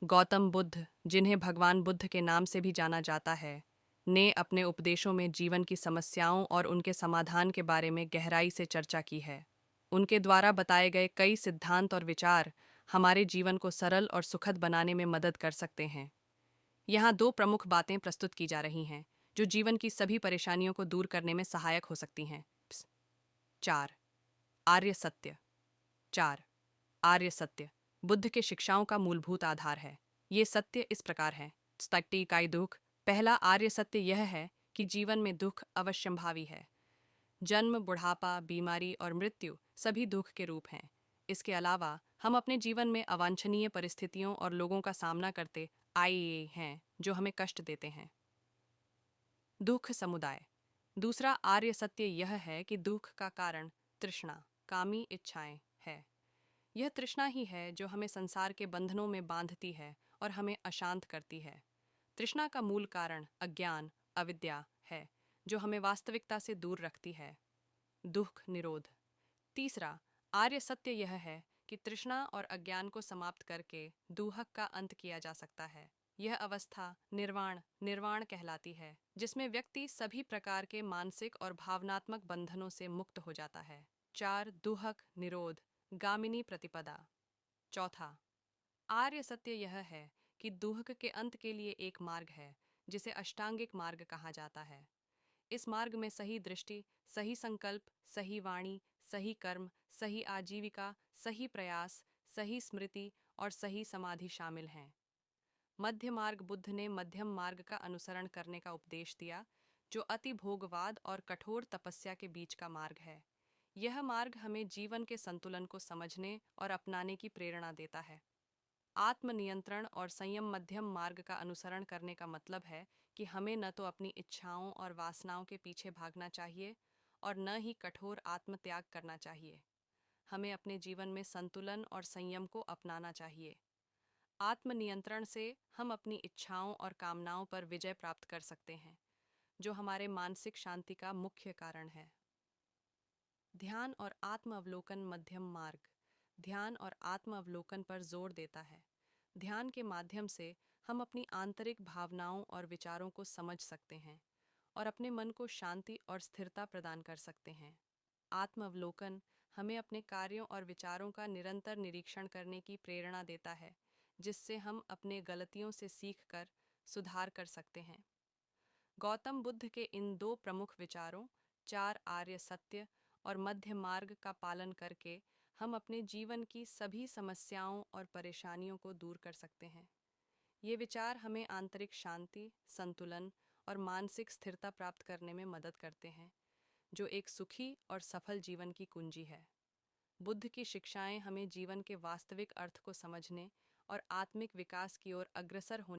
गौतम बुद्ध, जिन्हें भगवान बुद्ध के नाम से भी जाना जाता है, ने अपने उपदेशों में जीवन की समस्याओं और उनके समाधान के बारे में गहराई से चर्चा की है। उनके द्वारा बताए गए कई सिद्धांत और विचार हमारे जीवन को सरल और सुखद बनाने में मदद कर सकते हैं। यहाँ दो प्रमुख बातें प्रस्तुत की जा रही हैं, जो जीवन की सभी परेशानियों को दूर करने में सहायक हो सकती हैं। 4. आर्य सत्य। 4. आर्य सत्य बुद्ध के शिक्षाओं का मूलभूत आधार है। ये सत्य इस प्रकार हैं। स्तट्टी काई दुख। पहला आर्य सत्य यह है कि जीवन में दुख अवश्यंभावी है। जन्म, बुढ़ापा, बीमारी और मृत्यु सभी दुख के रूप हैं। इसके अलावा हम अपने जीवन में अवांछनीय परिस्थितियों और लोगों का सामना करते आए हैं जो हमें कष्ट देते हैं। दुख समुदाय। दूसरा आर्य सत्य यह है कि दुख का कारण तृष्णा, कामी इच्छाएं है। यह तृष्णा ही है जो हमें संसार के बंधनों में बांधती है और हमें अशांत करती है। तृष्णा का मूल कारण अज्ञान, अविद्या है, जो हमें वास्तविकता से दूर रखती है। दुख निरोध। तीसरा आर्य सत्य यह है कि तृष्णा और अज्ञान को समाप्त करके दुहक का अंत किया जा सकता है। यह अवस्था निर्वाण कहलाती है, जिसमें व्यक्ति सभी प्रकार के मानसिक और भावनात्मक बंधनों से मुक्त हो जाता है। 4. दुहक निरोध गामिनी प्रतिपदा। चौथा आर्य सत्य यह है कि दुहक के अंत के लिए एक मार्ग है, जिसे अष्टांगिक मार्ग कहा जाता है। इस मार्ग में सही दृष्टि, सही संकल्प, सही वाणी, सही कर्म, सही आजीविका, सही प्रयास, सही स्मृति और सही समाधि शामिल हैं। मध्य मार्ग बुद्ध ने मध्यम मार्ग का अनुसरण करने का उपदेश दिया, जो अति भोगवाद और कठोर तपस्या के बीच का मार्ग है। यह मार्ग हमें जीवन के संतुलन को समझने और अपनाने की प्रेरणा देता है। आत्मनियंत्रण और संयम मध्यम मार्ग का अनुसरण करने का मतलब है कि हमें न तो अपनी इच्छाओं और वासनाओं के पीछे भागना चाहिए और न ही कठोर आत्मत्याग करना चाहिए। हमें अपने जीवन में संतुलन और संयम को अपनाना चाहिए। आत्मनियंत्रण से हम अपनी इच्छाओं और कामनाओं पर विजय प्राप्त कर सकते हैं, जो हमारे मानसिक शांति का मुख्य कारण है। ध्यान और आत्म अवलोकन मध्यम मार्ग ध्यान और आत्म अवलोकन पर जोर देता है। ध्यान के माध्यम से हम अपनी आंतरिक भावनाओं और विचारों को समझ सकते हैं और अपने मन को शांति और स्थिरता प्रदान कर सकते हैं। आत्म अवलोकन हमें अपने कार्यों और विचारों का निरंतर निरीक्षण करने की प्रेरणा देता है, जिससे हम अपने गलतियों से सीखकर सुधार कर सकते हैं। गौतम बुद्ध के इन दो प्रमुख विचारों, 4 आर्य सत्य और मध्य मार्ग का पालन करके हम अपने जीवन की सभी समस्याओं और परेशानियों को दूर कर सकते हैं। ये विचार हमें आंतरिक शांति, संतुलन और मानसिक स्थिरता प्राप्त करने में मदद करते हैं, जो एक सुखी और सफल जीवन की कुंजी है। बुद्ध की शिक्षाएं हमें जीवन के वास्तविक अर्थ को समझने और आत्मिक विकास की ओर अग्रसर होने